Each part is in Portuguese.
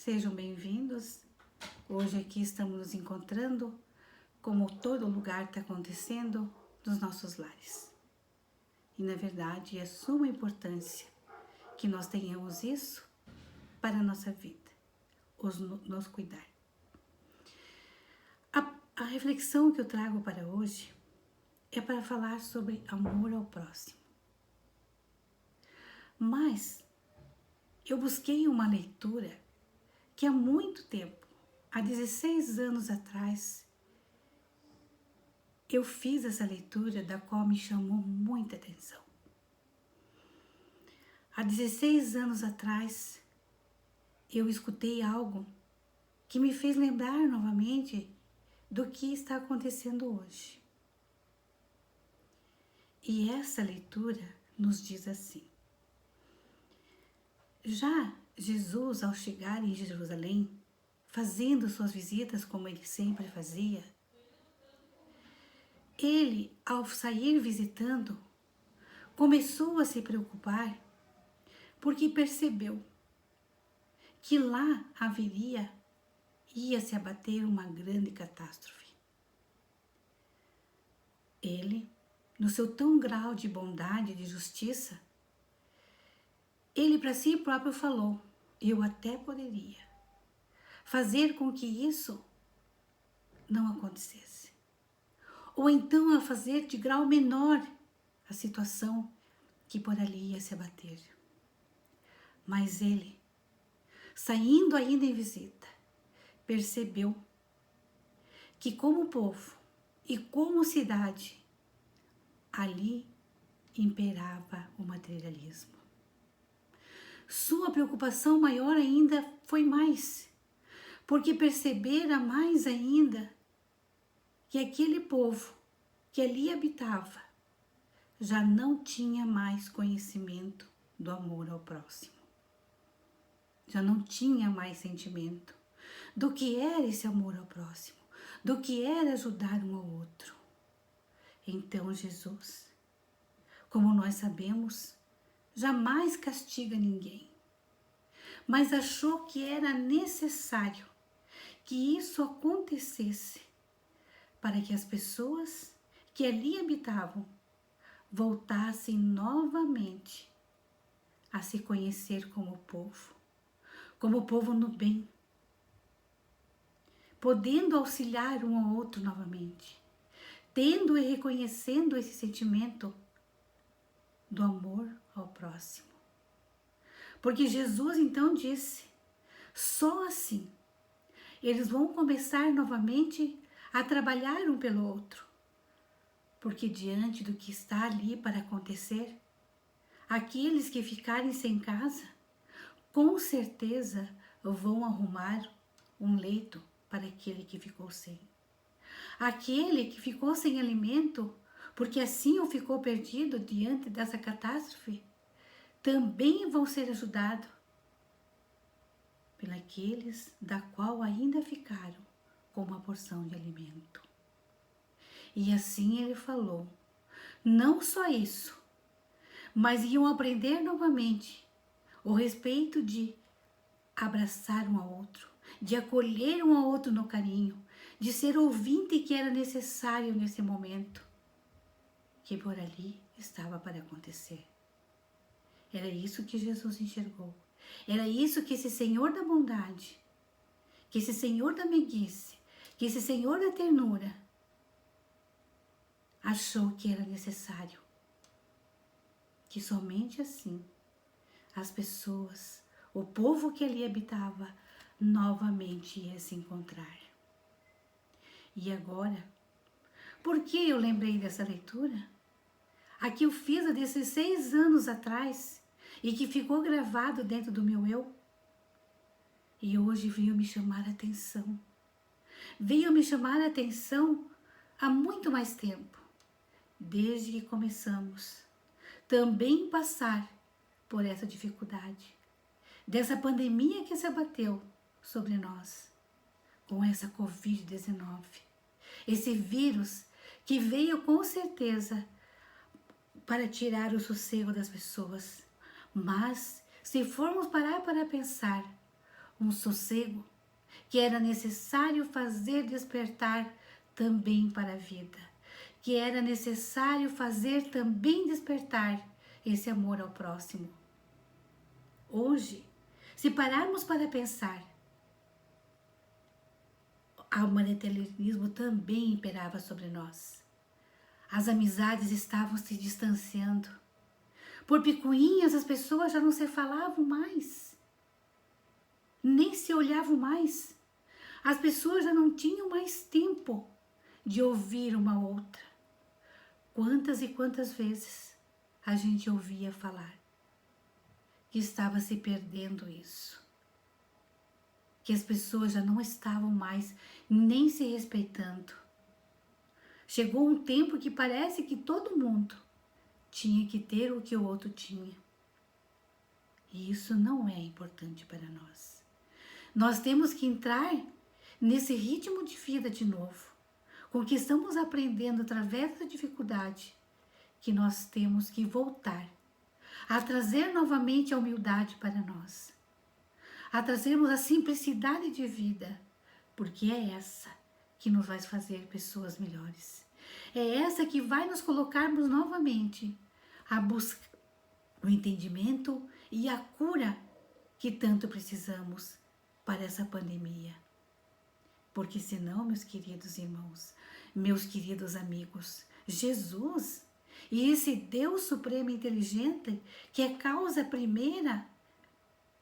Sejam bem-vindos. Hoje aqui estamos nos encontrando, como todo lugar está acontecendo, nos nossos lares. E na verdade é suma importância que nós tenhamos isso para a nossa vida, nos cuidar. A reflexão que eu trago para hoje é para falar sobre amor ao próximo. Mas eu busquei uma leitura que há muito tempo, há 16 anos atrás, eu fiz essa leitura da qual me chamou muita atenção. Há 16 anos atrás, eu escutei algo que me fez lembrar novamente do que está acontecendo hoje. E essa leitura nos diz assim: já Jesus, ao chegar em Jerusalém, fazendo suas visitas como ele sempre fazia, ele, ao sair visitando, começou a se preocupar porque percebeu que lá ia se abater uma grande catástrofe. Ele, no seu tão grau de bondade e de justiça, ele para si próprio falou: eu até poderia fazer com que isso não acontecesse. Ou então a fazer de grau menor a situação que por ali ia se abater. Mas ele, saindo ainda em visita, percebeu que como povo e como cidade, ali imperava o materialismo. Sua preocupação maior ainda foi mais, porque percebera mais ainda que aquele povo que ali habitava já não tinha mais conhecimento do amor ao próximo. Já não tinha mais sentimento do que era esse amor ao próximo, do que era ajudar um ao outro. Então Jesus, como nós sabemos, jamais castiga ninguém, mas achou que era necessário que isso acontecesse para que as pessoas que ali habitavam voltassem novamente a se conhecer como povo no bem, podendo auxiliar um ao outro novamente, tendo e reconhecendo esse sentimento do amor ao próximo. Porque Jesus então disse: só assim eles vão começar novamente a trabalhar um pelo outro. Porque diante do que está ali para acontecer, aqueles que ficarem sem casa, com certeza vão arrumar um leito para aquele que ficou sem. Aquele que ficou sem alimento, porque assim ou ficou perdido diante dessa catástrofe, também vão ser ajudados pelos da qual ainda ficaram com uma porção de alimento. E assim ele falou, não só isso, mas iam aprender novamente o respeito de abraçar um ao outro, de acolher um ao outro no carinho, de ser ouvinte que era necessário nesse momento, que por ali estava para acontecer. Era isso que Jesus enxergou. Era isso que esse Senhor da bondade, que esse Senhor da meiguice, que esse Senhor da ternura achou que era necessário. Que somente assim as pessoas, o povo que ali habitava, novamente ia se encontrar. E agora, por que eu lembrei dessa leitura? A que eu fiz há 16 anos atrás e que ficou gravado dentro do meu eu. E hoje veio me chamar a atenção. Veio me chamar a atenção há muito mais tempo, desde que começamos também passar por essa dificuldade, dessa pandemia que se abateu sobre nós, com essa Covid-19, esse vírus que veio com certeza para tirar o sossego das pessoas. Mas, se formos parar para pensar, um sossego que era necessário fazer despertar também para a vida, que era necessário fazer também despertar esse amor ao próximo. Hoje, se pararmos para pensar, o materialismo também imperava sobre nós. As amizades estavam se distanciando. Por picuinhas as pessoas já não se falavam mais, nem se olhavam mais. As pessoas já não tinham mais tempo de ouvir uma outra. Quantas e quantas vezes a gente ouvia falar que estava se perdendo isso, que as pessoas já não estavam mais nem se respeitando. Chegou um tempo que parece que todo mundo tinha que ter o que o outro tinha. E isso não é importante para nós. Nós temos que entrar nesse ritmo de vida de novo, com que estamos aprendendo através da dificuldade, que nós temos que voltar a trazer novamente a humildade para nós, a trazermos a simplicidade de vida, porque é essa que nos vai fazer pessoas melhores. É essa que vai nos colocarmos novamente a buscar o entendimento e a cura que tanto precisamos para essa pandemia. Porque senão, meus queridos irmãos, meus queridos amigos, Jesus e esse Deus supremo e inteligente, que é causa primeira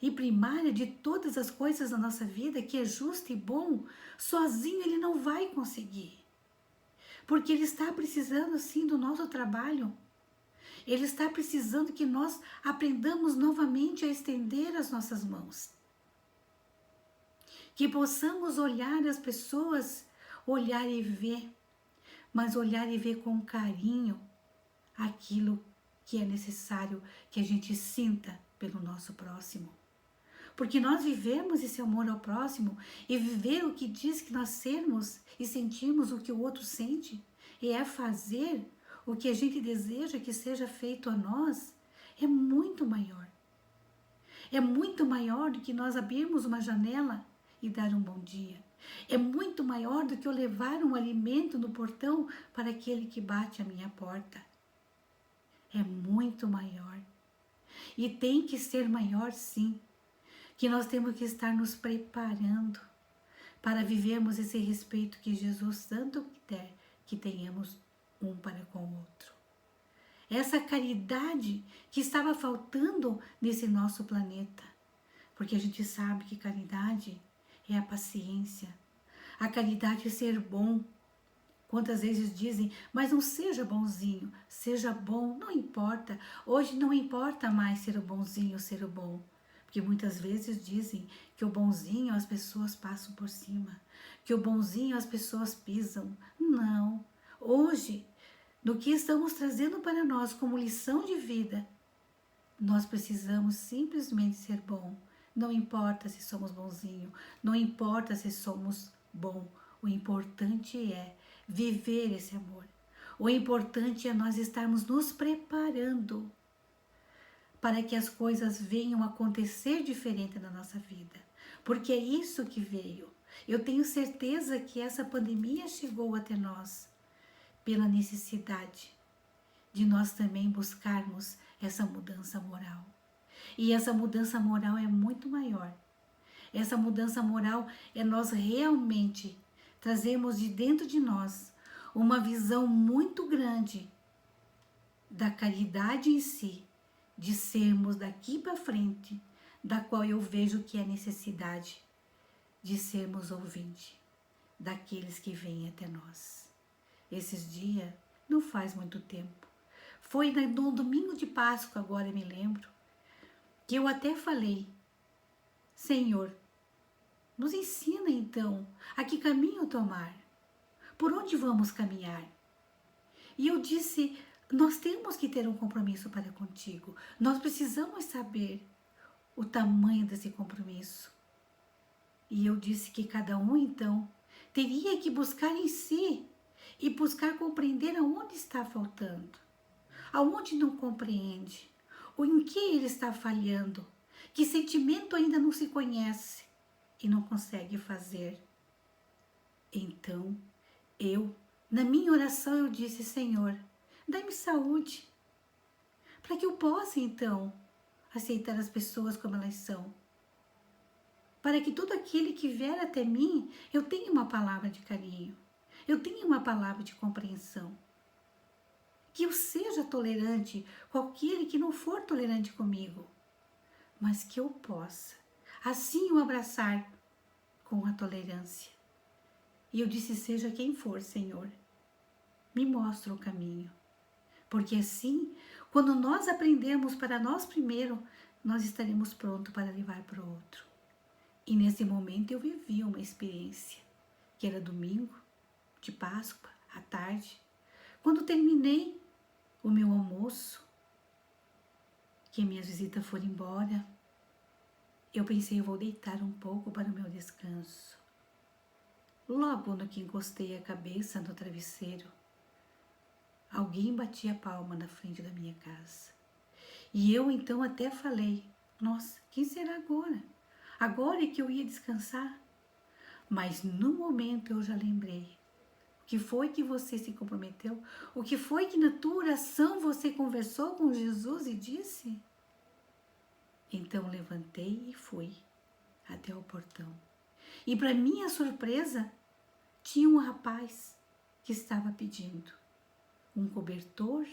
e primária de todas as coisas da nossa vida, que é justo e bom, sozinho ele não vai conseguir. Porque ele está precisando sim do nosso trabalho. Ele está precisando que nós aprendamos novamente a estender as nossas mãos. Que possamos olhar as pessoas, olhar e ver, mas olhar e ver com carinho aquilo que é necessário que a gente sinta pelo nosso próximo. Porque nós vivemos esse amor ao próximo e viver o que diz que nós sermos e sentimos o que o outro sente e é fazer o que a gente deseja que seja feito a nós, é muito maior. É muito maior do que nós abrirmos uma janela e dar um bom dia. É muito maior do que eu levar um alimento no portão para aquele que bate à minha porta. É muito maior. E tem que ser maior sim. Que nós temos que estar nos preparando para vivermos esse respeito que Jesus tanto quer que tenhamos um para com o outro. Essa caridade que estava faltando nesse nosso planeta. Porque a gente sabe que caridade é a paciência. A caridade é ser bom. Quantas vezes dizem, mas não seja bonzinho, seja bom, não importa. Hoje não importa mais ser o bonzinho ou ser o bom. Porque muitas vezes dizem que o bonzinho as pessoas passam por cima, que o bonzinho as pessoas pisam. Não. Hoje, no que estamos trazendo para nós como lição de vida, nós precisamos simplesmente ser bom. Não importa se somos bonzinhos, não importa se somos bom. O importante é viver esse amor. O importante é nós estarmos nos preparando para que as coisas venham a acontecer diferente na nossa vida. Porque é isso que veio. Eu tenho certeza que essa pandemia chegou até nós pela necessidade de nós também buscarmos essa mudança moral. E essa mudança moral é muito maior. Essa mudança moral é nós realmente trazermos de dentro de nós uma visão muito grande da caridade em si, de sermos daqui para frente, da qual eu vejo que é necessidade de sermos ouvinte daqueles que vêm até nós. Esses dias, não faz muito tempo, foi no domingo de Páscoa, agora eu me lembro, que eu até falei, Senhor, nos ensina então a que caminho tomar, por onde vamos caminhar. E eu disse, nós temos que ter um compromisso para contigo, nós precisamos saber o tamanho desse compromisso. E eu disse que cada um então teria que buscar em si e buscar compreender aonde está faltando, aonde não compreende, ou em que ele está falhando, que sentimento ainda não se conhece, e não consegue fazer. Então, na minha oração, eu disse: Senhor, dá-me saúde, para que eu possa, então, aceitar as pessoas como elas são. Para que todo aquele que vier até mim, eu tenha uma palavra de carinho, eu tenha uma palavra de compreensão. Que eu seja tolerante com aquele que não for tolerante comigo, mas que eu possa, assim, o abraçar com a tolerância. E eu disse: seja quem for, Senhor, me mostra o caminho. Porque assim, quando nós aprendemos para nós primeiro, nós estaremos prontos para levar para o outro. E nesse momento eu vivi uma experiência, que era domingo, de Páscoa, à tarde. Quando terminei o meu almoço, que minhas visitas foram embora, eu pensei: eu vou deitar um pouco para o meu descanso. Logo no que encostei a cabeça no travesseiro, alguém batia palma na frente da minha casa. E eu então até falei: nossa, quem será agora? Agora é que eu ia descansar. Mas no momento eu já lembrei: o que foi que você se comprometeu? O que foi que na tua oração você conversou com Jesus e disse? Então levantei e fui até o portão. E para minha surpresa, tinha um rapaz que estava pedindo um cobertor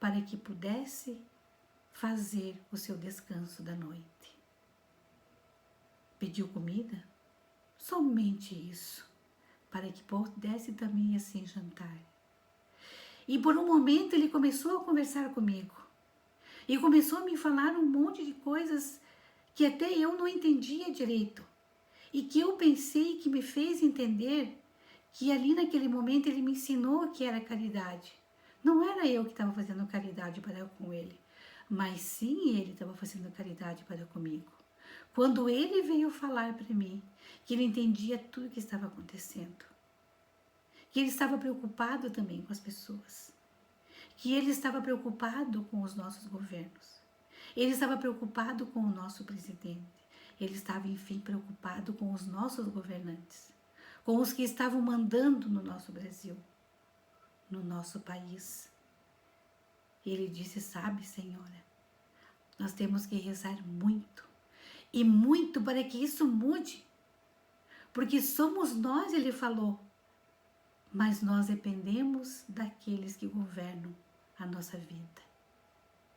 para que pudesse fazer o seu descanso da noite. Pediu comida? Somente isso, para que pudesse também assim jantar. E por um momento ele começou a conversar comigo. E começou a me falar um monte de coisas que até eu não entendia direito. E que eu pensei, que me fez entender que ali naquele momento ele me ensinou o que era caridade. Não era eu que estava fazendo caridade para com ele, mas sim ele estava fazendo caridade para comigo. Quando ele veio falar para mim que ele entendia tudo o que estava acontecendo, que ele estava preocupado também com as pessoas, que ele estava preocupado com os nossos governos, ele estava preocupado com o nosso presidente, ele estava, enfim, preocupado com os nossos governantes, com os que estavam mandando no nosso Brasil, no nosso país. Ele disse: sabe, Senhora, nós temos que rezar muito, e muito, para que isso mude, porque somos nós, ele falou, mas nós dependemos daqueles que governam a nossa vida.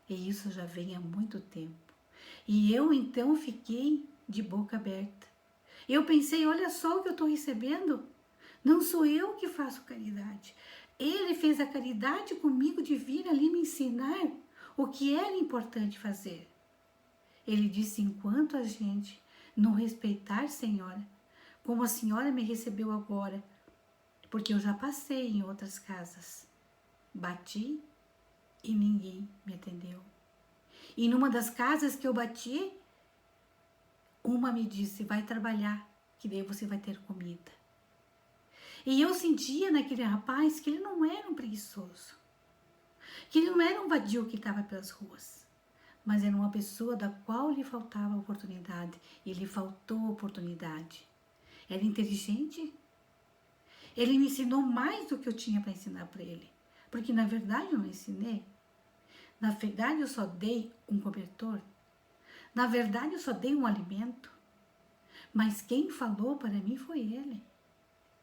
E isso já vem há muito tempo. E eu então fiquei de boca aberta. Eu pensei: olha só o que eu estou recebendo. Não sou eu que faço caridade. Ele fez a caridade comigo de vir ali me ensinar o que era importante fazer. Ele disse: enquanto a gente não respeitar, Senhora, como a Senhora me recebeu agora, porque eu já passei em outras casas, bati e ninguém me atendeu. E numa das casas que eu bati, uma me disse: vai trabalhar, que daí você vai ter comida. E eu sentia naquele rapaz que ele não era um preguiçoso, que ele não era um vadio que estava pelas ruas, mas era uma pessoa da qual lhe faltava oportunidade, e lhe faltou oportunidade. Era inteligente, ele me ensinou mais do que eu tinha para ensinar para ele, porque na verdade eu não ensinei, na verdade eu só dei um cobertor, na verdade eu só dei um alimento, mas quem falou para mim foi ele.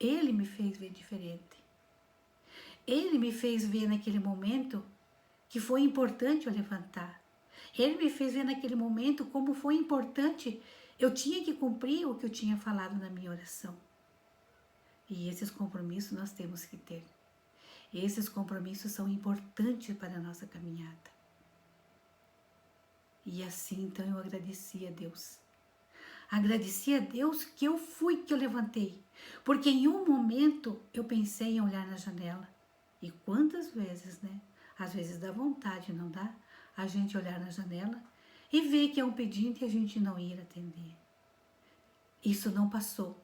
Ele me fez ver diferente. Ele me fez ver naquele momento que foi importante eu levantar. Ele me fez ver naquele momento como foi importante, eu tinha que cumprir o que eu tinha falado na minha oração. E esses compromissos nós temos que ter. Esses compromissos são importantes para a nossa caminhada. E assim, então, eu agradeci a Deus. Agradeci a Deus que eu fui, que eu levantei. Porque em um momento eu pensei em olhar na janela. E quantas vezes, né? Às vezes dá vontade, não dá? A gente olhar na janela e ver que é um pedinte e a gente não ir atender. Isso não passou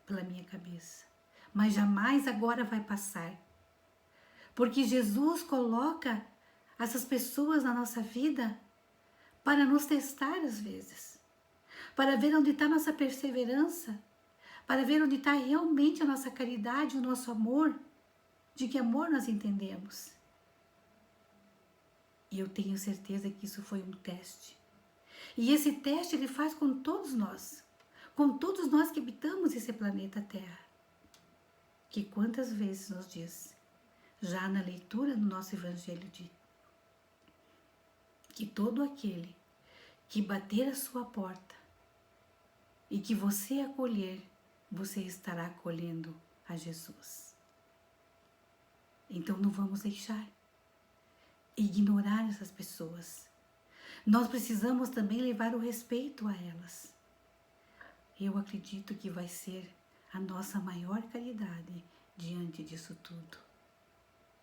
pela minha cabeça. Mas jamais agora vai passar. Porque Jesus coloca essas pessoas na nossa vida para nos testar às vezes. para ver onde está nossa perseverança, para ver onde está realmente a nossa caridade, o nosso amor, de que amor nós entendemos. E eu tenho certeza que isso foi um teste. E esse teste ele faz com todos nós que habitamos esse planeta Terra. Que quantas vezes nos diz, já na leitura do nosso Evangelho, que todo aquele que bater a sua porta e que você acolher, você estará acolhendo a Jesus. Então não vamos deixar ignorar essas pessoas. Nós precisamos também levar o respeito a elas. Eu acredito que vai ser a nossa maior caridade diante disso tudo.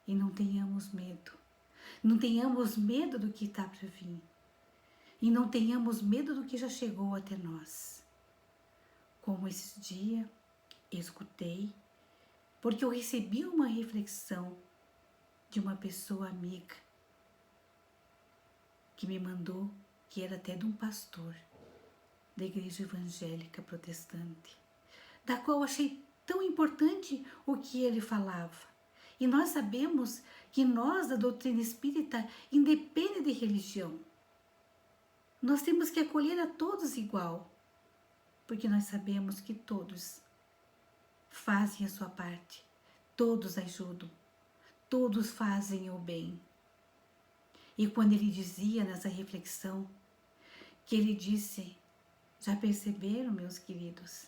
E não tenhamos medo. Não tenhamos medo do que está para vir. E não tenhamos medo do que já chegou até nós. Como esse dia escutei, porque eu recebi uma reflexão de uma pessoa amiga que me mandou, que era até de um pastor da igreja evangélica protestante, da qual achei tão importante o que ele falava. E nós sabemos que nós, da doutrina espírita, independe de religião. Nós temos que acolher a todos igual, porque nós sabemos que todos fazem a sua parte, todos ajudam, todos fazem o bem. E quando ele dizia nessa reflexão, que ele disse, já perceberam, meus queridos,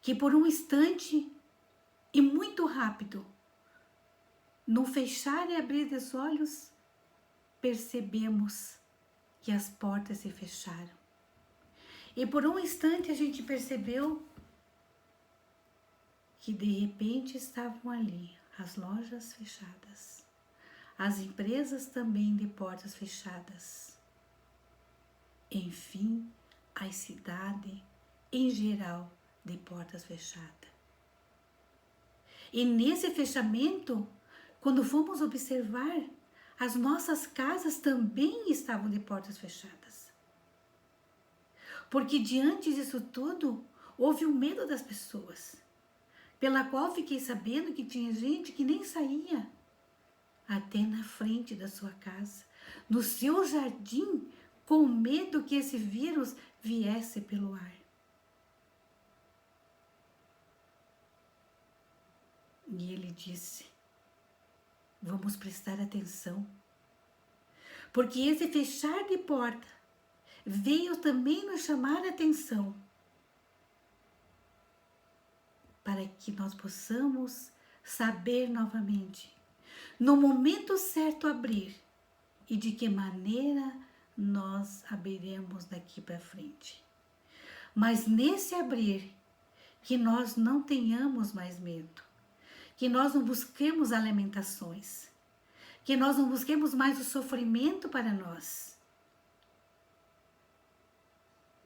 que por um instante e muito rápido, no fechar e abrir dos olhos, percebemos que as portas se fecharam. E por um instante a gente percebeu que de repente estavam ali as lojas fechadas, as empresas também de portas fechadas. Enfim, a cidade em geral de portas fechadas. E nesse fechamento, quando fomos observar, as nossas casas também estavam de portas fechadas. Porque diante disso tudo, houve o medo das pessoas, pela qual fiquei sabendo que tinha gente que nem saía até na frente da sua casa, no seu jardim, com medo que esse vírus viesse pelo ar. E ele disse, vamos prestar atenção, porque esse fechar de porta veio também nos chamar a atenção, para que nós possamos saber novamente, no momento certo abrir, e de que maneira nós abriremos daqui para frente. Mas nesse abrir, que nós não tenhamos mais medo, que nós não busquemos lamentações, que nós não busquemos mais o sofrimento para nós.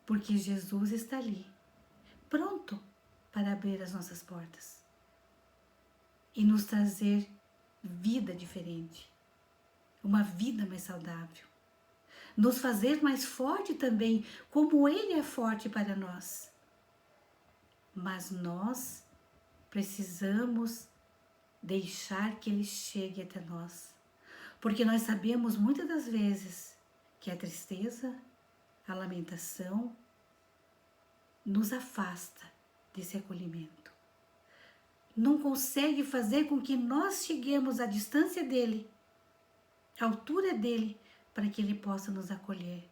Porque Jesus está ali, pronto para abrir as nossas portas e nos trazer vida diferente, uma vida mais saudável, nos fazer mais forte também, como Ele é forte para nós. Mas nós precisamos deixar que Ele chegue até nós, porque nós sabemos muitas das vezes que a tristeza, a lamentação nos afasta desse acolhimento. Não consegue fazer com que nós cheguemos à distância dele, à altura dele, para que ele possa nos acolher,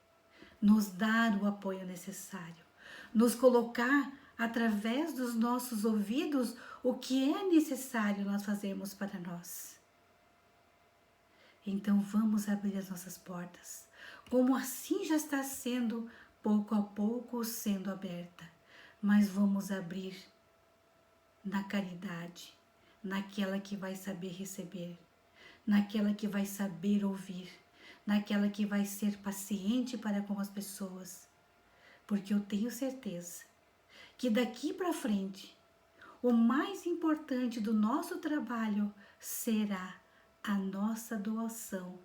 nos dar o apoio necessário, nos colocar através dos nossos ouvidos o que é necessário nós fazermos para nós. Então vamos abrir as nossas portas, como assim já está sendo pouco a pouco sendo aberta, mas vamos abrir na caridade, naquela que vai saber receber, naquela que vai saber ouvir, naquela que vai ser paciente para com as pessoas, porque eu tenho certeza que daqui para frente o mais importante do nosso trabalho será a nossa doação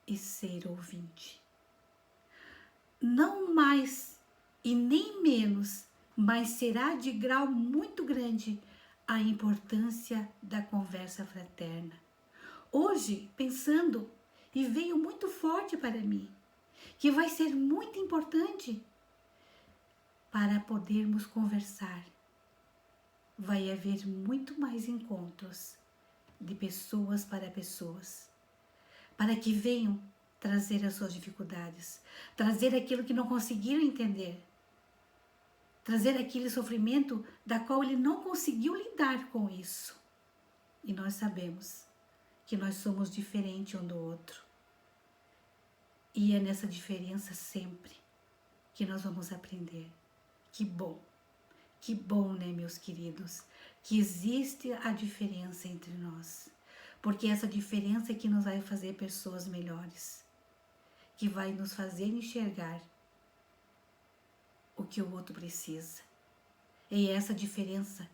e ser ouvinte. não mais e nem menos, mas será de grau muito grande a importância da conversa fraterna. Hoje, pensando, e veio muito forte para mim, que vai ser muito importante para podermos conversar. Vai haver muito mais encontros de pessoas, para que venham trazer as suas dificuldades, trazer aquilo que não conseguiram entender, trazer aquele sofrimento da qual ele não conseguiu lidar com isso. E nós sabemos que nós somos diferentes um do outro. E é nessa diferença sempre que nós vamos aprender. Que bom, né, meus queridos, que existe a diferença entre nós. Porque essa diferença é que nos vai fazer pessoas melhores, que vai nos fazer enxergar o que o outro precisa. É essa diferença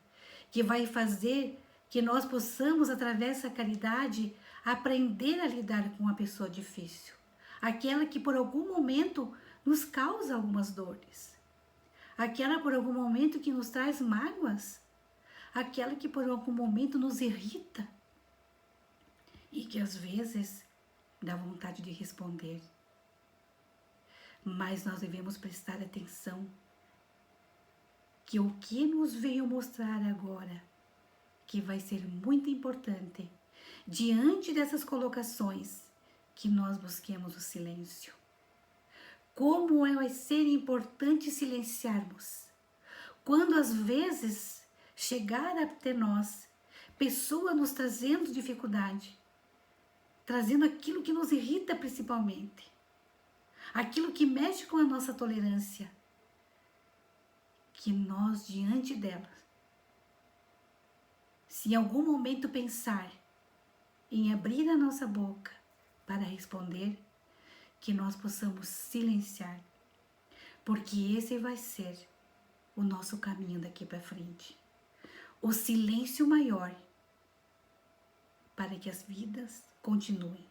que vai fazer que nós possamos, através dessa caridade, aprender a lidar com uma pessoa difícil. Aquela que por algum momento nos causa algumas dores. Aquela por algum momento que nos traz mágoas. Aquela que por algum momento nos irrita. E que às vezes dá vontade de responder. Mas nós devemos prestar atenção que o que nos veio mostrar agora, que vai ser muito importante, diante dessas colocações, que nós busquemos o silêncio. Como vai ser importante silenciarmos. Quando às vezes chegar até nós, pessoa nos trazendo dificuldade, trazendo aquilo que nos irrita principalmente, aquilo que mexe com a nossa tolerância, que nós diante delas, se em algum momento pensar em abrir a nossa boca para responder, que nós possamos silenciar, porque esse vai ser o nosso caminho daqui para frente. O silêncio maior, para que as vidas continuem,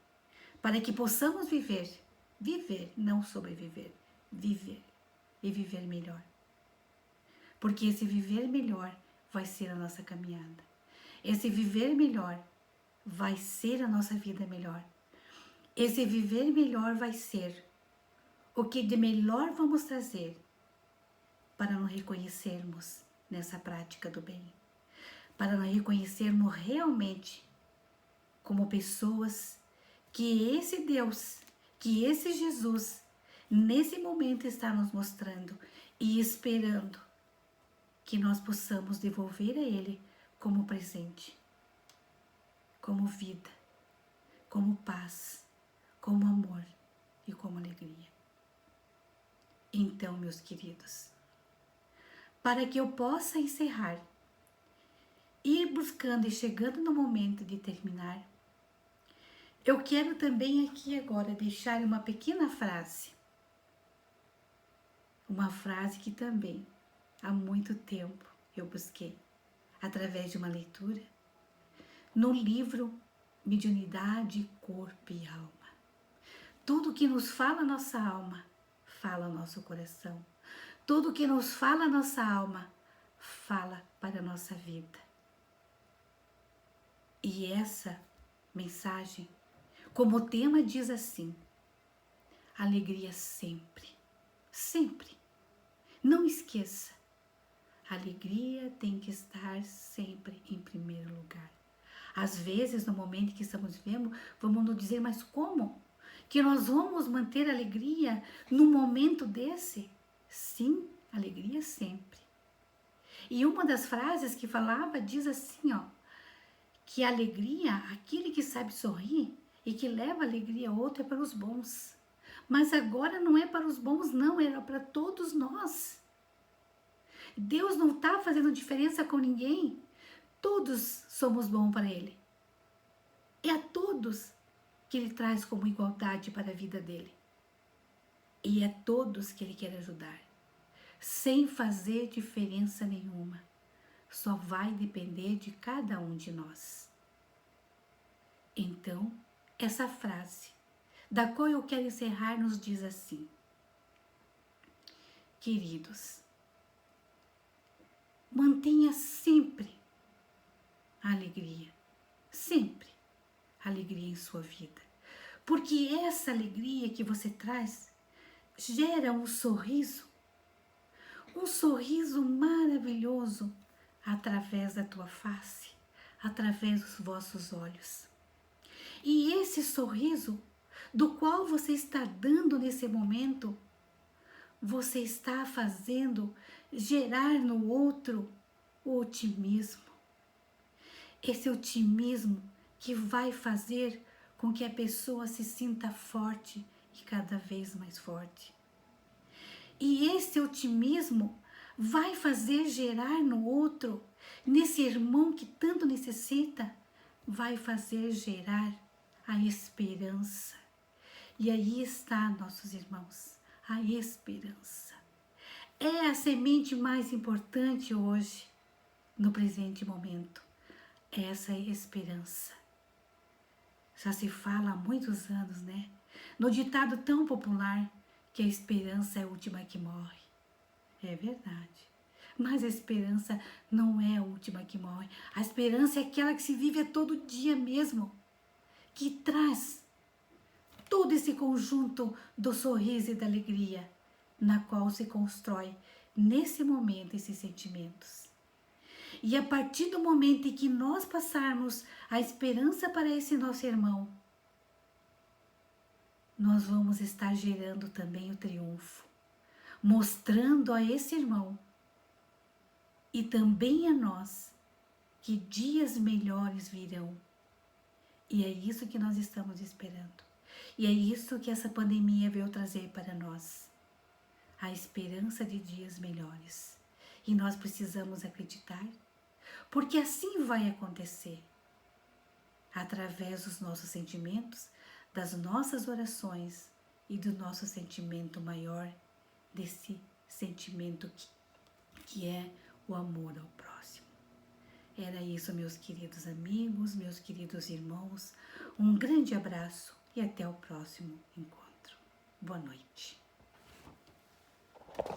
para que possamos viver, não sobreviver, viver e viver melhor. Porque esse viver melhor vai ser a nossa caminhada. Esse viver melhor vai ser a nossa vida melhor. Esse viver melhor vai ser o que de melhor vamos trazer para nos reconhecermos nessa prática do bem. Para nos reconhecermos realmente como pessoas que esse Deus, que esse Jesus, nesse momento está nos mostrando e esperando que nós possamos devolver a Ele como presente, como vida, como paz, como amor e como alegria. Então, meus queridos, para que eu possa encerrar, ir buscando e chegando no momento de terminar, eu quero também aqui agora deixar uma pequena frase. Uma frase que também há muito tempo eu busquei, através de uma leitura, no livro Mediunidade, Corpo e Alma. Tudo que nos fala a nossa alma, fala o nosso coração. Tudo que nos fala a nossa alma, fala para a nossa vida. E essa mensagem, como o tema diz assim, alegria sempre, sempre. Não esqueça, a alegria tem que estar sempre em primeiro lugar. Às vezes, no momento que estamos vivendo, vamos nos dizer, mas como? Que nós vamos manter a alegria num momento desse? Sim, alegria sempre. E uma das frases que falava diz assim, ó, que a alegria, aquele que sabe sorrir e que leva alegria ao outro é para os bons. Mas agora não é para os bons, não, era para todos nós. Deus não está fazendo diferença com ninguém. Todos somos bons para Ele. É a todos que Ele traz como igualdade para a vida dele. E é todos que Ele quer ajudar, sem fazer diferença nenhuma. Só vai depender de cada um de nós. Então, essa frase, da qual eu quero encerrar, nos diz assim: queridos, mantenha sempre a sempre alegria em sua vida, porque essa alegria que você traz gera um sorriso maravilhoso através da tua face, através dos vossos olhos. E esse sorriso do qual você está dando nesse momento, você está fazendo gerar no outro o otimismo. Esse otimismo que vai fazer com que a pessoa se sinta forte e cada vez mais forte. E esse otimismo vai fazer gerar no outro, nesse irmão que tanto necessita, vai fazer gerar a esperança. E aí está, nossos irmãos, a esperança. É a semente mais importante hoje, no presente momento. Essa esperança. Já se fala há muitos anos, né? No ditado tão popular, que a esperança é a última que morre. É verdade. Mas a esperança não é a última que morre. A esperança é aquela que se vive a todo dia mesmo, que traz todo esse conjunto do sorriso e da alegria, na qual se constrói nesse momento esses sentimentos. E a partir do momento em que nós passarmos a esperança para esse nosso irmão, nós vamos estar gerando também o triunfo, mostrando a esse irmão e também a nós que dias melhores virão. E é isso que nós estamos esperando. E é isso que essa pandemia veio trazer para nós. A esperança de dias melhores. E nós precisamos acreditar, porque assim vai acontecer. Através dos nossos sentimentos, das nossas orações e do nosso sentimento maior, desse sentimento que é o amor ao próximo. Era isso, meus queridos amigos, meus queridos irmãos. Um grande abraço e até o próximo encontro. Boa noite.